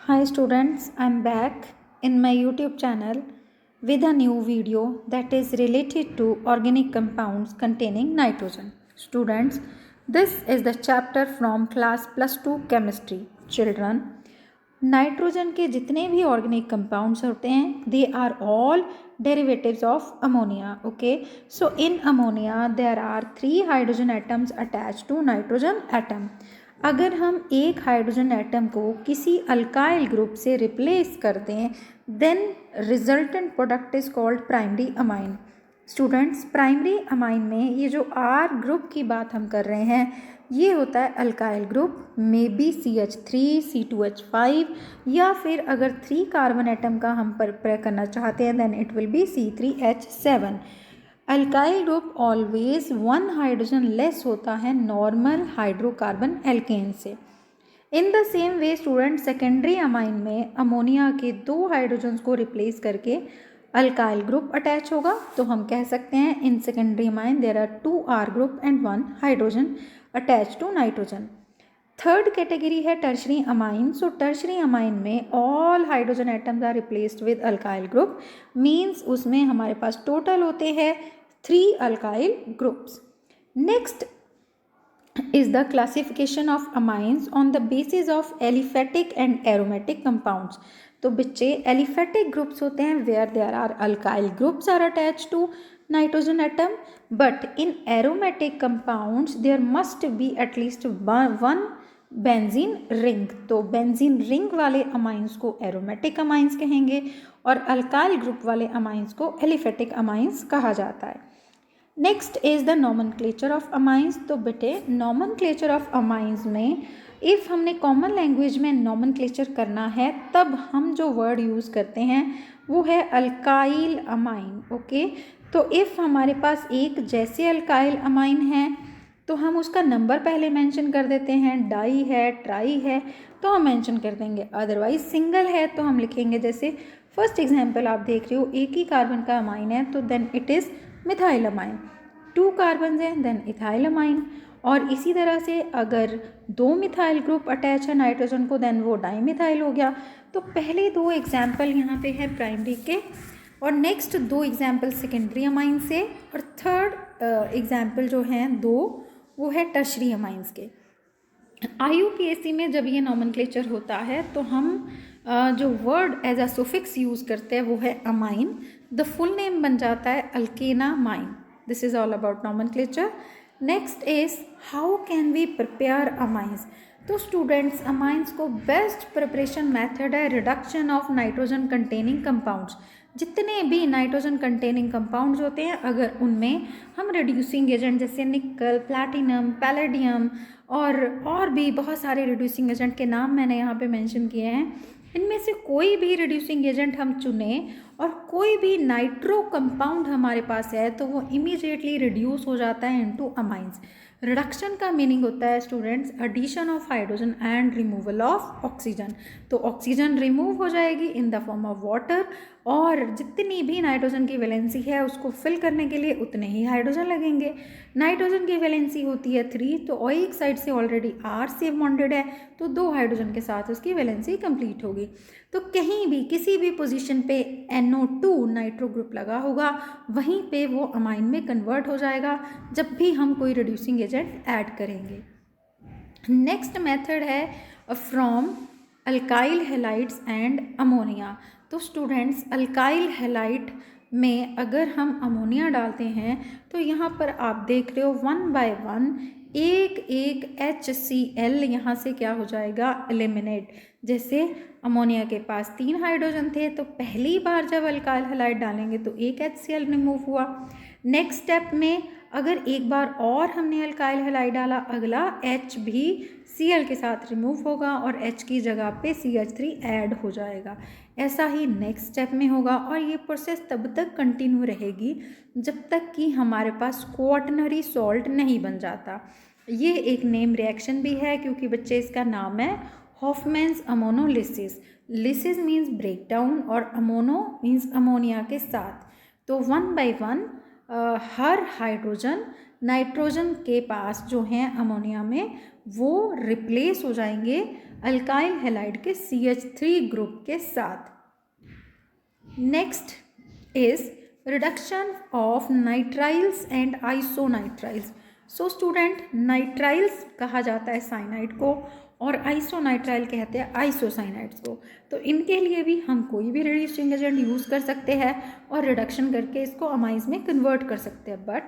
Hi students, I'm back in my YouTube channel with a new video that is related to organic compounds containing nitrogen. Students, this is the chapter from class plus 2 chemistry. Children, nitrogen के जितने भी organic compounds होते हैं they are all derivatives of ammonia. Okay, so in ammonia there are 3 hydrogen atoms attach to nitrogen atom. अगर हम एक hydrogen atom को किसी अल्काइल ग्रुप से रिप्लेस कर दें then resultant product is called primary amine. Students, primary amine में ये जो आर ग्रुप की बात हम कर रहे हैं ये होता है alkyl group, may be CH3, C2H5 या फिर अगर 3 कार्बन एटम का हम प्रेफर करना चाहते हैं then it will be C3H7. Alkyl group always 1 hydrogen less होता है नॉर्मल हाइड्रोकार्बन एल्केन से. In the same way student, secondary amine में अमोनिया के 2 हाइड्रोजन्स को रिप्लेस करके अल्काइल ग्रुप अटैच होगा. तो हम कह सकते हैं in secondary amine there are 2 R group and 1 hydrogen attach to nitrogen. Third category है tertiary amine. So tertiary amine में all hydrogen atoms are replaced with alkyl group, means उसमें हमारे पास टोटल होते हैं 3 alkyl groups. Next is the classification of amines on the basis of aliphatic and aromatic compounds. तो बच्चे aliphatic groups होते हैं where there are alkyl groups are attached to nitrogen atom, but in aromatic compounds there must be at least one benzene ring. तो benzene ring वाले amines को aromatic amines कहेंगे और alkyl group वाले amines को aliphatic amines कहा जाता है. Next is the nomenclature of amines. तो बेटे नॉमनक्लेचर ऑफ अमाइंस में इफ़ हमने कॉमन लैंग्वेज में नॉमनक्लेचर करना है तब हम जो वर्ड यूज़ करते हैं वो है अल्काइल अमाइन. ओके, तो इफ़ हमारे पास एक जैसे अल्काइल अमाइन है तो हम उसका नंबर पहले मेंशन कर देते हैं. डाई है, ट्राई है तो हम मेंशन कर देंगे. अदरवाइज सिंगल है तो हम लिखेंगे, जैसे फर्स्ट एग्जांपल आप देख रहे हो एक ही कार्बन का अमाइन है तो then it is methyl amine. 2 carbon हैं देन इथाइल अमाइन. और इसी तरह से अगर 2 मिथाइल ग्रुप अटैच है नाइट्रोजन को देन वो डाई मिथाइल हो गया. तो पहले 2 एग्जाम्पल यहाँ पे है प्राइमरी के और नेक्स्ट 2 एग्जाम्पल सेकेंडरी अमाइन से और थर्ड एग्जाम्पल जो हैं 2 वो है टर्शरी अमाइंस के. IUPAC में जब ये नॉमनक्लेचर होता है तो हम जो word as a suffix use करते हैं वो है अमाइन. द फुल नेम बन जाता है alkanamine. This is all about nomenclature. Next is how can we prepare amines. तो स्टूडेंट्स, अमाइंस को बेस्ट प्रिपरेशन मेथड है reduction of nitrogen containing compounds. जितने भी नाइट्रोजन कंटेनिंग कंपाउंड्स होते हैं अगर उनमें हम रिड्यूसिंग एजेंट जैसे निकल, प्लैटिनम, पैलेडियम और भी बहुत सारे रिड्यूसिंग एजेंट के नाम मैंने यहाँ पे मेंशन किए हैं, इनमें से कोई भी रिड्यूसिंग एजेंट हम चुने और कोई भी नाइट्रो कंपाउंड हमारे पास है तो वो इमीडिएटली रिड्यूस हो जाता है इनटू अमाइंस. रिडक्शन का मीनिंग होता है students addition of hydrogen and removal of oxygen. तो ऑक्सीजन रिमूव हो जाएगी in the form of water और जितनी भी नाइट्रोजन की वैलेंसी है उसको फिल करने के लिए उतने ही हाइड्रोजन लगेंगे. नाइट्रोजन की वैलेंसी होती है 3 तो एक साइड से ऑलरेडी R से बॉन्डेड है तो 2 हाइड्रोजन के साथ उसकी वैलेंसी कंप्लीट होगी. तो कहीं भी किसी भी पोजीशन पे NO2 नाइट्रो ग्रुप लगा होगा वहीं पे वो अमाइन में कन्वर्ट हो जाएगा जब भी हम कोई रिड्यूसिंग एजेंट ऐड करेंगे. नेक्स्ट मेथड है from alkyl halides and ammonia. तो स्टूडेंट्स, अल्काइल हैलाइड में अगर हम अमोनिया डालते हैं तो यहाँ पर आप देख रहे हो 1 बाय 1 एक HCl यहाँ से क्या हो जाएगा, एलिमिनेट. जैसे अमोनिया के पास 3 हाइड्रोजन थे तो पहली बार जब अल्काइल हैलाइड डालेंगे तो एक HCl रिमूव हुआ. नेक्स्ट स्टेप में अगर एक बार और हमने अल्काइल हैलाइड डाला अगला H भी Cl के साथ रिमूव होगा और H की जगह पे CH3 ऐड हो जाएगा. ऐसा ही नेक्स्ट स्टेप में होगा और ये प्रोसेस तब तक कंटिन्यू रहेगी जब तक कि हमारे पास क्वाटर्नरी सॉल्ट नहीं बन जाता. ये एक नेम रिएक्शन भी है क्योंकि बच्चे इसका नाम है Hoffmann's ammonolysis. Lysis means break down और अमोनो मीन्स अमोनिया के साथ. तो 1 बाय 1 हर हाइड्रोजन नाइट्रोजन के पास जो हैं अमोनिया में वो रिप्लेस हो जाएंगे अल्काइल हैलाइड के CH3 ग्रुप के साथ। Next is reduction of nitriles and isonitriles. So student, nitriles कहा जाता है साइनाइड को और आइसोनाइट्राइल कहते हैं आइसोसाइनाइड्स को। तो इनके लिए भी हम कोई भी रिड्यूसिंग एजेंट यूज़ कर सकते हैं और रिडक्शन करके इसको अमाइंस में कन्वर्ट कर सकते हैं। बट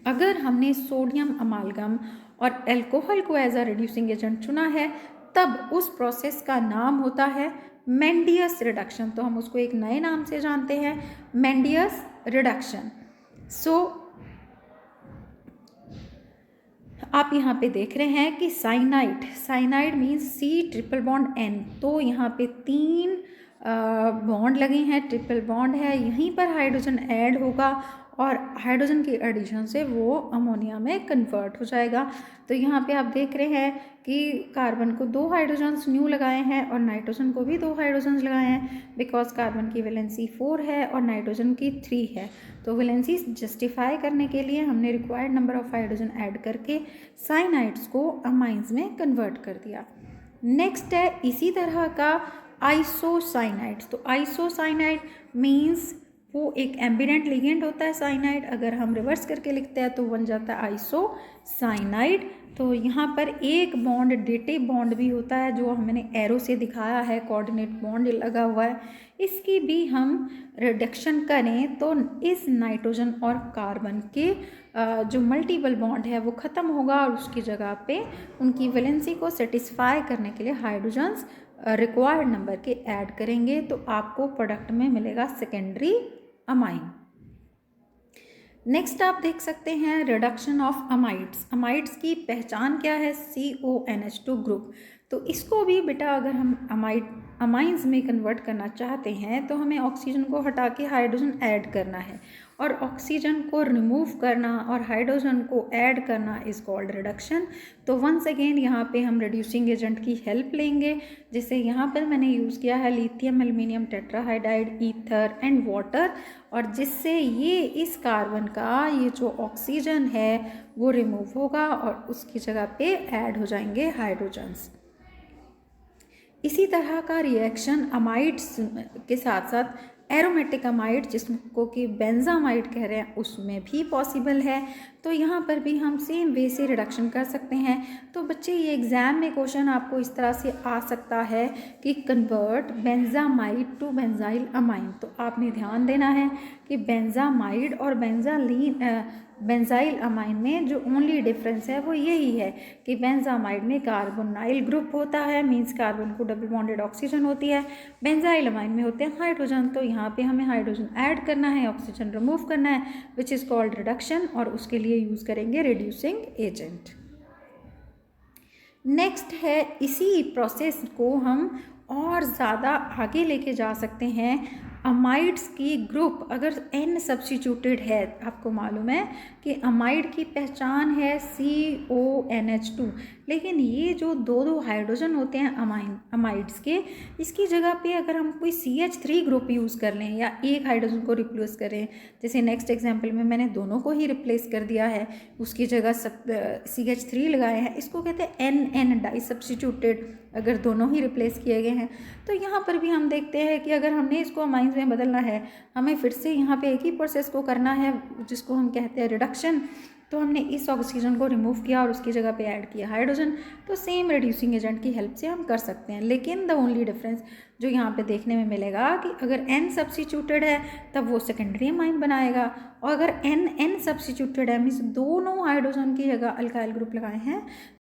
अगर हमने सोडियम अमालगम और अल्कोहल को एज अ रिड्यूसिंग एजेंट चुना है तब उस प्रोसेस का नाम होता है मेंडियस रिडक्शन। तो हम उसको एक नए नाम से जानते हैं, मेंडियस रिडक्शन। सो आप यहाँ पे देख रहे हैं कि साइनाइड मीन्स C∤N। तो यहाँ पे 3 बॉन्ड लगे हैं, ट्रिपल बॉन्ड है, यहीं पर हाइड्रोजन ऐड होगा और हाइड्रोजन की एडिशन से वो अमोनिया में कन्वर्ट हो जाएगा। तो यहाँ पे आप देख रहे हैं कि कार्बन को 2 हाइड्रोजन्स न्यू लगाए हैं और नाइट्रोजन को भी 2 हाइड्रोजन्स लगाए हैं, बिकॉज कार्बन की वैलेंसी 4 है और नाइट्रोजन की 3 है। तो वैलेंसी जस्टिफाई करने के लिए हमने required number of hydrogen add करके साइनाइड्स को अमाइंस में कन्वर्ट कर दिया। नेक्स्ट है इसी तरह का आइसोसाइनाइड्स। तो आइसोसाइनाइड मीन्स वो एक एम्बिडेंट लिगेंड होता है साइनाइड, अगर हम रिवर्स करके लिखते हैं तो बन जाता है आइसोसाइनाइड। तो यहाँ पर एक बॉन्ड डेटिव बॉन्ड भी होता है जो हमने एरो से दिखाया है, कोऑर्डिनेट बॉन्ड लगा हुआ है, इसकी भी हम रिडक्शन करें तो इस नाइट्रोजन और कार्बन के जो मल्टीपल बॉन्ड है वो ख़त्म होगा और उसकी जगह पे उनकी वैलेंसी को सेटिस्फाई करने के लिए हाइड्रोजन्स रिक्वायर्ड नंबर के ऐड करेंगे तो आपको प्रोडक्ट में मिलेगा सेकेंडरी अमाइन। नेक्स्ट आप देख सकते हैं रिडक्शन ऑफ अमाइड्स। अमाइड्स की पहचान क्या है? CONH2 group. तो इसको भी बेटा अगर हम अमाइंस में कन्वर्ट करना चाहते हैं तो हमें ऑक्सीजन को हटा के हाइड्रोजन ऐड करना है और ऑक्सीजन को रिमूव करना और हाइड्रोजन को ऐड करना इज कॉल्ड रिडक्शन। तो वंस अगेन यहाँ पे हम रिड्यूसिंग एजेंट की हेल्प लेंगे, जैसे यहाँ पर मैंने यूज़ किया है lithium aluminium tetrahydride, ether and water, और जिससे ये इस कार्बन का ये जो ऑक्सीजन है वो रिमूव होगा और उसकी जगह पे ऐड हो जाएंगे हाइड्रोजन्स। इसी तरह का रिएक्शन अमाइड्स के साथ साथ एरोमेटिक अमाइड जिसको कि बेंजामाइड कह रहे हैं उसमें भी पॉसिबल है। तो यहाँ पर भी हम सेम वे से रिडक्शन कर सकते हैं। तो बच्चे ये एग्ज़ाम में क्वेश्चन आपको इस तरह से आ सकता है कि convert benzamide to benzyl amine. तो आपने ध्यान देना है कि बेंजामाइड और बेंजाइल अमाइन में जो ओनली डिफरेंस है वो यही है कि बेंजामाइड में कार्बोनाइल ग्रुप होता है, मींस कार्बन को डबल बॉन्डेड ऑक्सीजन होती है, बेंजाइल अमाइन में होते हैं हाइड्रोजन। तो यहाँ पे हमें हाइड्रोजन ऐड करना है, ऑक्सीजन रिमूव करना है, विच इज़ कॉल्ड रिडक्शन, और उसके लिए यूज़ करेंगे रिड्यूसिंग एजेंट। नेक्स्ट है इसी प्रोसेस को हम और ज़्यादा आगे लेके जा सकते हैं। अमाइड्स की ग्रुप अगर N सब्स्टिट्यूटेड है, आपको मालूम है कि अमाइड की पहचान है CONH2, लेकिन ये जो दो हाइड्रोजन होते हैं अमाइड्स के, इसकी जगह पे अगर हम कोई CH3 ग्रुप यूज़ कर लें या एक हाइड्रोजन को रिप्लेस करें, जैसे नेक्स्ट एग्जांपल में मैंने दोनों को ही रिप्लेस कर दिया है, उसकी जगह CH3 लगाए हैं, इसको कहते हैं NN डाई सब्स्टिट्यूटेड, अगर दोनों ही रिप्लेस किए गए हैं। तो यहाँ पर भी हम देखते हैं कि अगर हमने इसको अमाइंस में बदलना है, हमें फिर से यहाँ पे एक ही प्रोसेस को करना है जिसको हम कहते हैं रिडक्शन। तो हमने इस ऑक्सीजन को रिमूव किया और उसकी जगह पे ऐड किया हाइड्रोजन। तो सेम रिड्यूसिंग एजेंट की हेल्प से हम कर सकते हैं, लेकिन द ओनली डिफरेंस जो यहाँ पे देखने में मिलेगा कि अगर N सब्स्टिट्यूटेड है तब वो सेकेंडरी अमाइन बनाएगा, और अगर N सब्स्टिट्यूटेड है मीन्स दोनों हाइड्रोजन की जगह अल्काइल ग्रुप लगाए हैं